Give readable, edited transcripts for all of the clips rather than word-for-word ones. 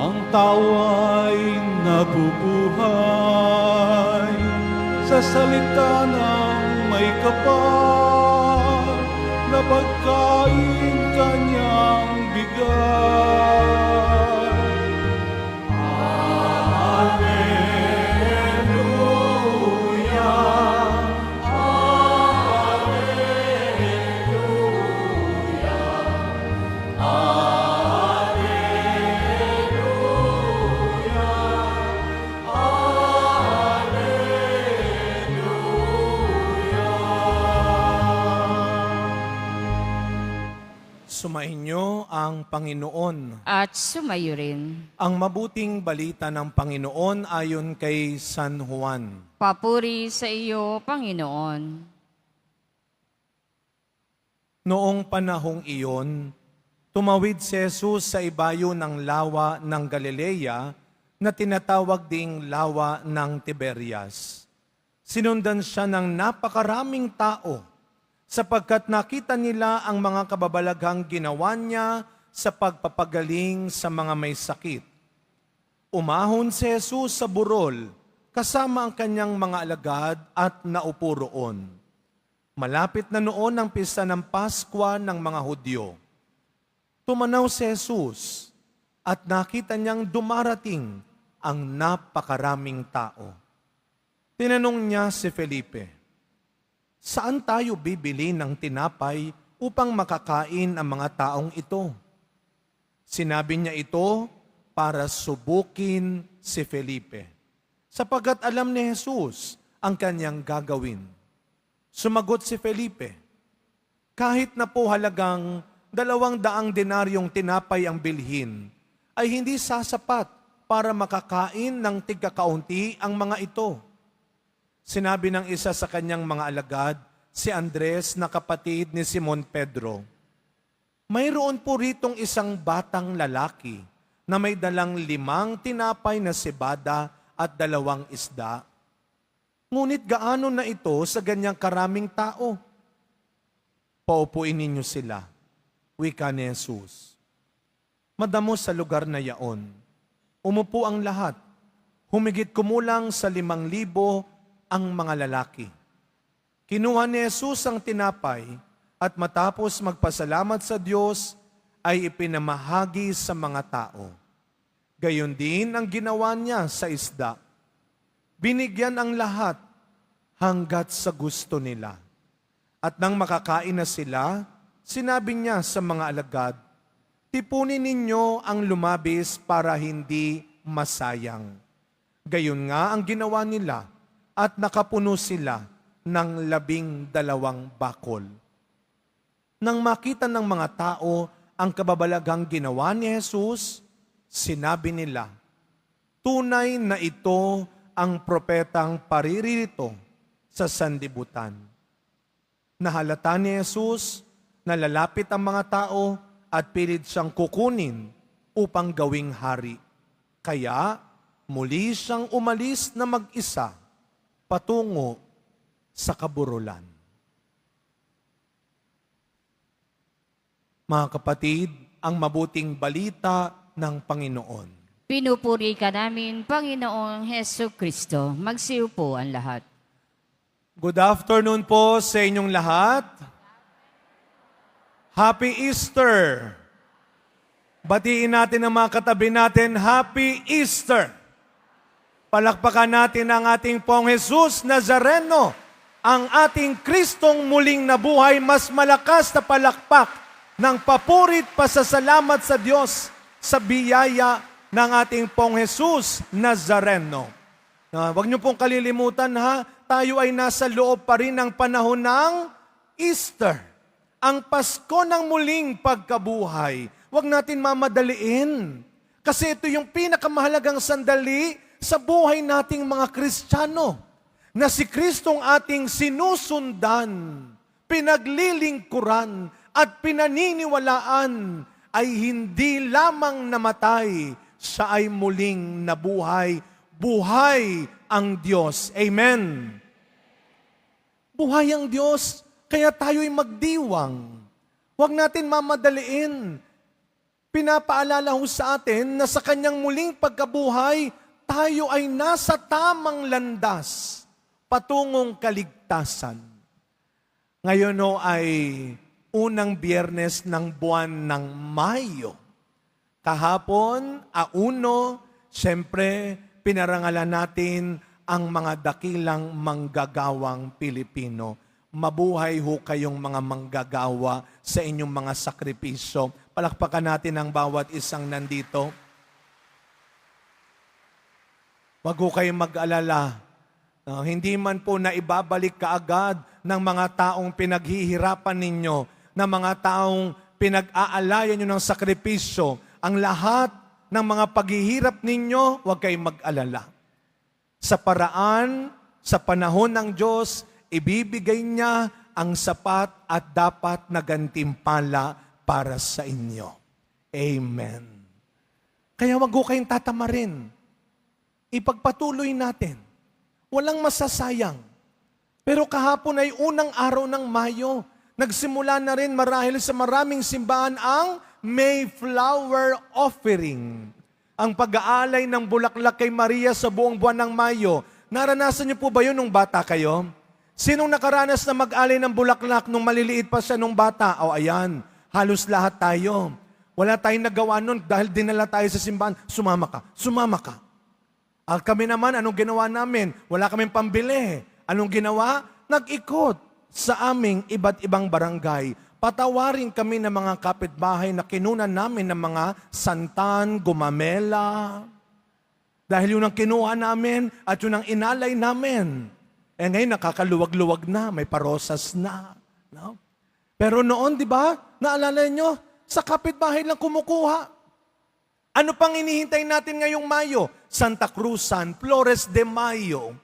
Ang tao ay nabubuhay sa salita ng may kapal na pagkain kanyang bigay. Alleluia, Sumainyo ang Panginoon. At sumayo rin. Ang mabuting balita ng Panginoon ayon kay San Juan. Papuri sa iyo, Panginoon. Noong panahong iyon, tumawid si Jesus sa ibayo ng lawa ng Galilea na tinatawag ding lawa ng Tiberias. Sinundan siya ng napakaraming tao sapagkat nakita nila ang mga kababalaghang ginawa niya sa pagpapagaling sa mga may sakit. Umahon si Jesus sa burol kasama ang kanyang mga alagad at naupo roon. Malapit na noon ang pista ng Paskwa ng mga Hudyo. Tumanaw si Jesus at nakita niyang dumarating ang napakaraming tao. Tinanong niya si Felipe, "Saan tayo bibili ng tinapay upang makakain ang mga taong ito?" Sinabi niya ito para subukin si Felipe, sapagkat alam ni Jesus ang kanyang gagawin. Sumagot si Felipe, "Kahit na po halagang 200 denaryong tinapay ang bilhin, ay hindi sasapat para makakain ng tigkakaunti ang mga ito." Sinabi ng isa sa kanyang mga alagad, si Andres na kapatid ni Simon Pedro, "Mayroon po ritong isang batang lalaki na may dalang 5 tinapay na cebada at 2 isda. Ngunit gaano na ito sa ganyang karaming tao?" "Paupuin ninyo sila," wika ni Jesus. Madamo sa lugar na yaon. Umupo ang lahat. Humigit kumulang sa 5,000 ang mga lalaki. Kinuha ni Jesus ang tinapay at matapos magpasalamat sa Diyos ay ipinamahagi sa mga tao. Gayon din ang ginawa niya sa isda. Binigyan ang lahat hanggat sa gusto nila. At nang makakain na sila, sinabi niya sa mga alagad, "Tipunin ninyo ang lumabis para hindi masayang." Gayon nga ang ginawa nila at nakapuno sila ng 12 bakol. Nang makita ng mga tao ang kababalaghang ginawa ni Jesus, sinabi nila, "Tunay na ito ang propetang paririto sa sanlibutan." Nahalata ni Jesus na lalapit ang mga tao at pilit siyang kukunin upang gawing hari. Kaya muli siyang umalis na mag-isa patungo sa kaburulan. Mga kapatid, ang mabuting balita ng Panginoon. Pinupuri ka namin, Panginoong Heso Kristo. Magsiupo ang lahat. Good afternoon po sa inyong lahat. Happy Easter! Batiin natin ang mga katabi natin, Happy Easter! Palakpakan natin ang ating Pong Jesus Nazareno, ang ating Kristong muling nabuhay, mas malakas na palakpak ng papurit pasasalamat sa Diyos sa biyaya ng ating Pong Jesus Nazareno. Huwag niyo pong kalilimutan ha, tayo ay nasa loob pa rin ng panahon ng Easter, ang Pasko ng muling pagkabuhay. Huwag natin mamadaliin, kasi ito yung pinakamahalagang sandali sa buhay nating mga Kristiyano, na si Kristong ating sinusundan, pinaglilingkuran at pinaniniwalaan ay hindi lamang namatay, siya ay muling nabuhay. Buhay ang Diyos. Amen. Buhay ang Diyos, kaya tayo'y magdiwang. Huwag natin mamadaliin. pinapaalala ho sa atin na sa kanyang muling pagkabuhay, tayo ay nasa tamang landas patungong kaligtasan. Ngayon ho ay unang Biyernes ng buwan ng Mayo. Kahapon, auno, siyempre, pinarangalan natin ang mga dakilang manggagawang Pilipino. Mabuhay ho kayong mga manggagawa sa inyong mga sakripisyo. Palakpakan natin ang bawat isang nandito. Wag ho kayong mag-alala. Hindi man po na ibabalik kaagad ng mga taong pinaghihirapan ninyo, ng mga taong pinag-aalayan nyo ng sakripisyo. Ang lahat ng mga paghihirap ninyo, wag kayong mag-alala. Sa paraan, sa panahon ng Diyos, ibibigay niya ang sapat at dapat na gantimpala para sa inyo. Amen. Kaya wag ho kayong tatamarin. Ipagpatuloy natin. Walang masasayang. Pero kahapon ay unang araw ng Mayo. Nagsimula na rin marahil sa maraming simbahan ang Mayflower Offering. Ang pag-aalay ng bulaklak kay Maria sa buong buwan ng Mayo. Naranasan niyo po ba yun nung bata kayo? Sinong nakaranas na mag-alay ng bulaklak nung maliliit pa siya nung bata? O ayan, halos lahat tayo. Wala tayong nagawa nun dahil dinala tayo sa simbahan. Sumama ka, sumama ka. At kami naman, anong ginawa namin? Wala kaming pambili. Anong ginawa? Nag-ikot sa aming iba't ibang barangay. Patawarin kami ng mga kapitbahay na kinunan namin ng mga santan, gumamela. Dahil yun ang kinuha namin at yun ang inalay namin. Eh ngayon nakakaluwag-luwag na, may parosas na. No? Pero noon, di ba, naalala nyo, sa kapitbahay lang kumukuha. Ano pang inihintay natin ngayong Mayo? Santa Cruzan, Flores de Mayo.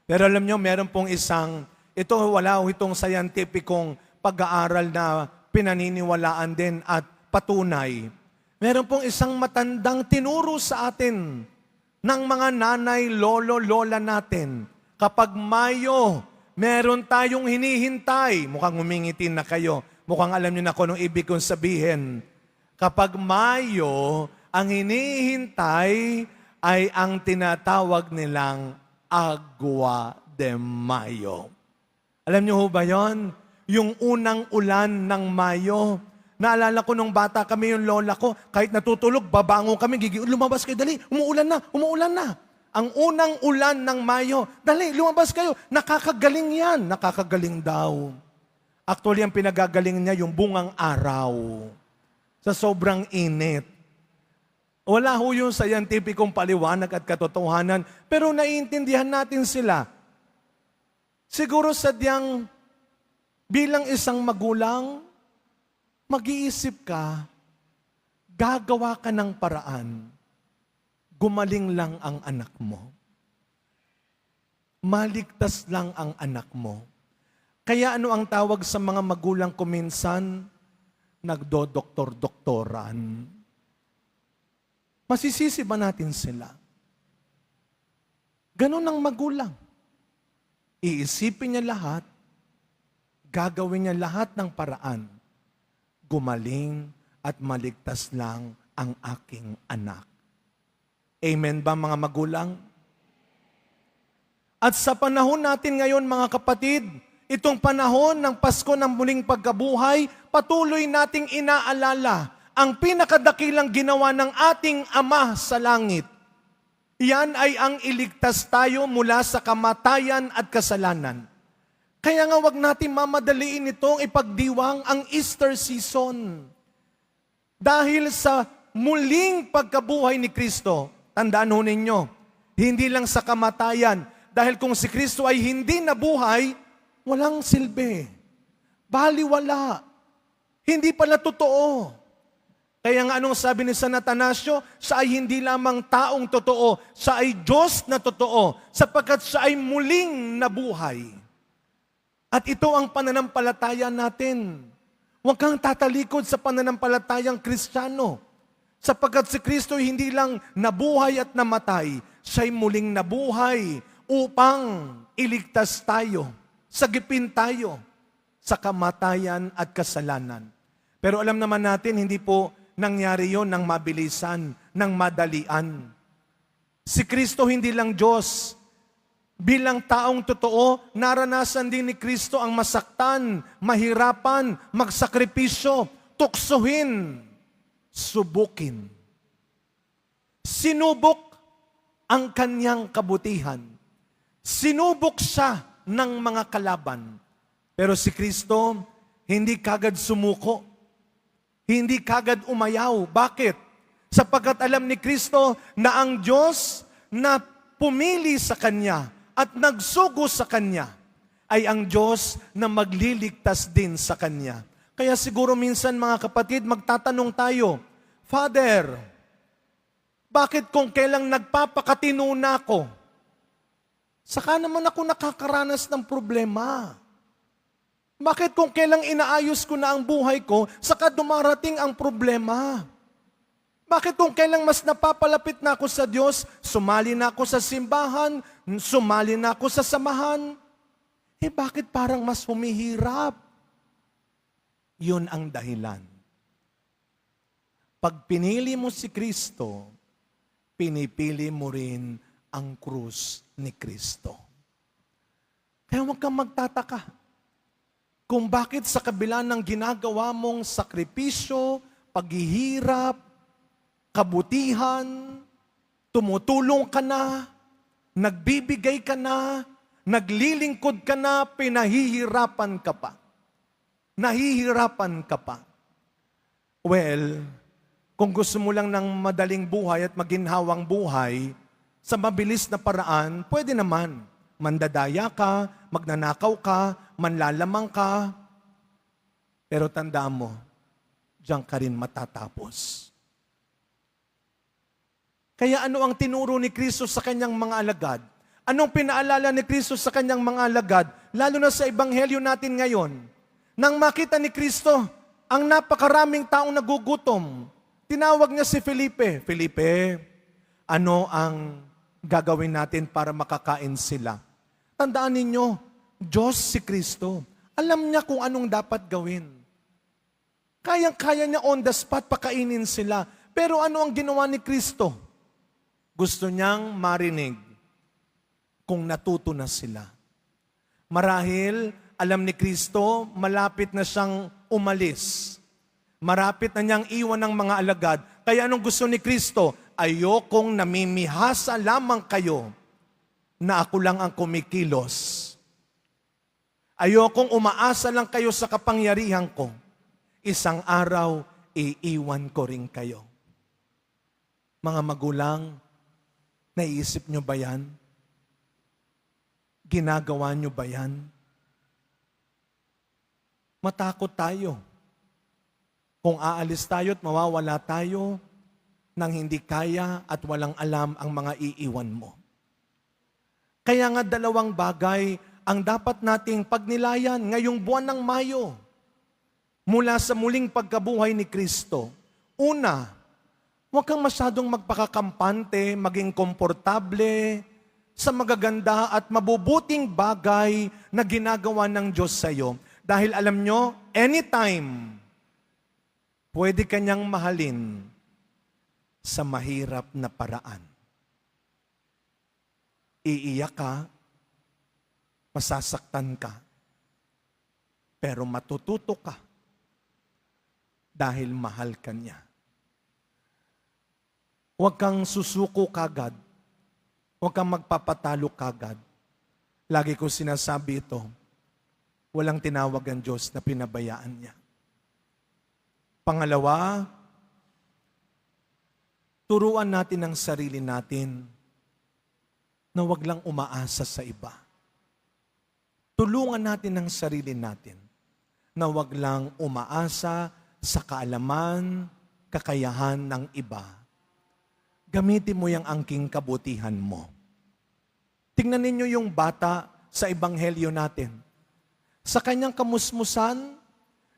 Pero alam nyo, meron pong ito wala itong scientificong pag-aaral na pinaniniwalaan din at patunay. Meron pong isang matandang tinuro sa atin ng mga nanay, lolo, lola natin. Kapag Mayo, meron tayong hinihintay. Mukhang humingitin na kayo. Mukhang alam niyo na kung anong ibig kong sabihin. Kapag Mayo, ang hinihintay ay ang tinatawag nilang Agua de Mayo. Alam niyo ho ba yon? Yung unang ulan ng Mayo. Naalala ko nung bata kami, yung lola ko, kahit natutulog, babango kami, lumabas kayo, dali, umuulan na, umuulan na. Ang unang ulan ng Mayo, dali, lumabas kayo, nakakagaling yan, nakakagaling daw. Actually, ang pinagagaling niya, yung bungang araw. Sa sobrang init. Wala ho yung scientificong paliwanag at katotohanan, pero naiintindihan natin sila. Siguro sadyang bilang isang magulang, mag-iisip ka, gagawa ka ng paraan, gumaling lang ang anak mo. Maligtas lang ang anak mo. Kaya ano ang tawag sa mga magulang ko minsan? Nagdodoktor-doktoran. Masisisi ba natin sila? Ganon ang magulang. Iisipin niya lahat, gagawin niya lahat ng paraan, gumaling at maligtas lang ang aking anak. Amen ba mga magulang? At sa panahon natin ngayon mga kapatid, itong panahon ng Pasko ng muling pagkabuhay, patuloy nating inaalala ang pinakadakilang ginawa ng ating Ama sa langit. Yan ay ang iligtas tayo mula sa kamatayan at kasalanan. Kaya nga wag natin mamadaliin itong ipagdiwang ang Easter season. Dahil sa muling pagkabuhay ni Kristo, tandaan ho ninyo, hindi lang sa kamatayan, dahil kung si Kristo ay hindi nabuhay, walang silbi. Baliwala. Hindi pala totoo. Kaya nga anong sabi ni San Atanasio, siya ay hindi lamang taong totoo, siya ay Diyos na totoo, sapagkat siya ay muling nabuhay. At ito ang pananampalataya natin. Huwag kang tatalikod sa pananampalatayang Kristiyano. Sapagkat si Kristo hindi lang nabuhay at namatay, siya'y muling nabuhay upang iligtas tayo, sagipin tayo sa kamatayan at kasalanan. Pero alam naman natin, hindi po nangyari yon ng mabilisan, ng madalian. Si Kristo hindi lang Diyos. Bilang taong totoo, naranasan din ni Kristo ang masaktan, mahirapan, magsakripisyo, tuksuhin, subukin. Sinubok ang kanyang kabutihan. Sinubok siya ng mga kalaban. Pero si Kristo, hindi kagad sumuko. Hindi kagad umayaw. Bakit? Sapagkat alam ni Kristo na ang Diyos na pumili sa Kanya at nagsugo sa Kanya ay ang Diyos na magliligtas din sa Kanya. Kaya siguro minsan mga kapatid, magtatanong tayo, Father, bakit kung kailang nagpapakatino na ako, saka naman ako nakakaranas ng problema? Bakit kung kailang inaayos ko na ang buhay ko, saka dumarating ang problema? Bakit kung kailang mas napapalapit na ako sa Diyos, sumali na ako sa simbahan, sumali na ako sa samahan, bakit parang mas humihirap? Yun ang dahilan. Pag pinili mo si Kristo, pinipili mo rin ang krus ni Kristo. Kaya huwag kang magtataka kung bakit sa kabila ng ginagawa mong sakripisyo, paghihirap, kabutihan, tumutulong ka na, nagbibigay ka na, naglilingkod ka na, pinahihirapan ka pa. Nahihirapan ka pa. Well, kung gusto mo lang ng madaling buhay at maginhawang buhay, sa mabilis na paraan, pwede naman. Mandadaya ka, magnanakaw ka, manlalamang ka. Pero tandaan mo, diyan ka rin matatapos. Kaya ano ang tinuro ni Kristo sa kanyang mga alagad? Anong pinaalala ni Kristo sa kanyang mga alagad? Lalo na sa ebanghelyo natin ngayon. Nang makita ni Kristo ang napakaraming taong nagugutom, tinawag niya si Felipe. Felipe, ano ang gagawin natin para makakain sila? Tandaan ninyo, Diyos si Kristo. Alam niya kung anong dapat gawin. Kayang-kaya niya on the spot pakainin sila. Pero ano ang ginawa ni Kristo? Gusto niyang marinig kung natuto na sila. Marahil, alam ni Kristo, malapit na siyang umalis. Marapit na niyang iwan ng mga alagad. Kaya anong gusto ni Kristo? Ayokong namimihasa lamang kayo na ako lang ang kumikilos. Ayokong umaasa lang kayo sa kapangyarihan ko. Isang araw, iiwan ko rin kayo. Mga magulang, naiisip nyo ba yan? Ginagawa nyo ba yan? Matakot tayo. Kung aalis tayo at mawawala tayo nang hindi kaya at walang alam ang mga iiwan mo. Kaya nga dalawang bagay ang dapat nating pagnilayan ngayong buwan ng Mayo mula sa muling pagkabuhay ni Kristo. Una, huwag kang masyadong magpakakampante, maging komportable sa magaganda at mabubuting bagay na ginagawa ng Diyos sa iyo. Dahil alam nyo, anytime, pwede kanyang mahalin sa mahirap na paraan. Iiyak ka, masasaktan ka, pero matututo ka dahil mahal ka niya. Huwag kang susuko kagad. Huwag kang magpapatalo kagad. Lagi ko sinasabi ito, walang tinawag ang Diyos na pinabayaan niya. Pangalawa, turuan natin ang sarili natin na huwag lang umaasa sa iba. Tulungan natin ang sarili natin na huwag lang umaasa sa kaalaman, kakayahan ng iba. Gamitin mo yung angking kabutihan mo. Tingnan ninyo yung bata sa ebanghelyo natin. Sa kanyang kamusmusan,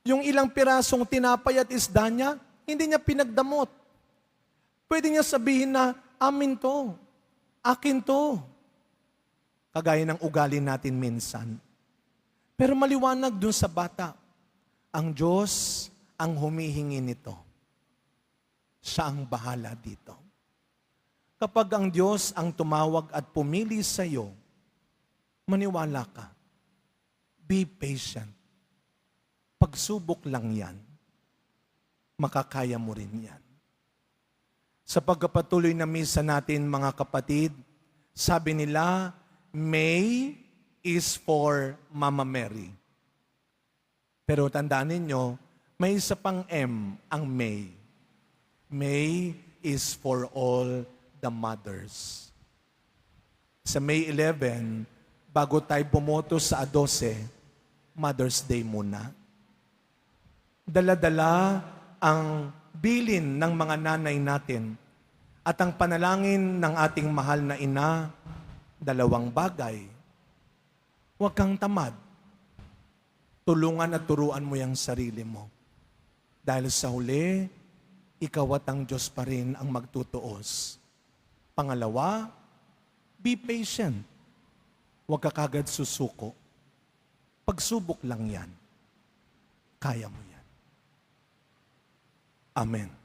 yung ilang pirasong tinapay at isda niya, hindi niya pinagdamot. Pwede niya sabihin na, amin to, akin to. Kagaya ng ugali natin minsan. Pero maliwanag dun sa bata, ang Diyos ang humihingi nito. Siya ang bahala dito. Kapag ang Diyos ang tumawag at pumili sa iyo, maniwala ka. Be patient. Pagsubok lang yan. Makakaya mo rin yan. Sa pagkapatuloy na misa natin, mga kapatid, sabi nila, May is for Mama Mary. Pero tandaan ninyo, may isa pang M ang May. May is for all the mothers. Sa May 11, bago tayo bumoto sa 12, Mother's Day muna. Dala-dala ang bilin ng mga nanay natin at ang panalangin ng ating mahal na ina, dalawang bagay. Huwag kang tamad. Tulungan at turuan mo yung sarili mo. Dahil sa huli, ikaw at ang Diyos pa rin ang magtutuos. Pangalawa, be patient. Huwag ka kagad susuko. Pagsubok lang yan. Kaya mo yan. Amen.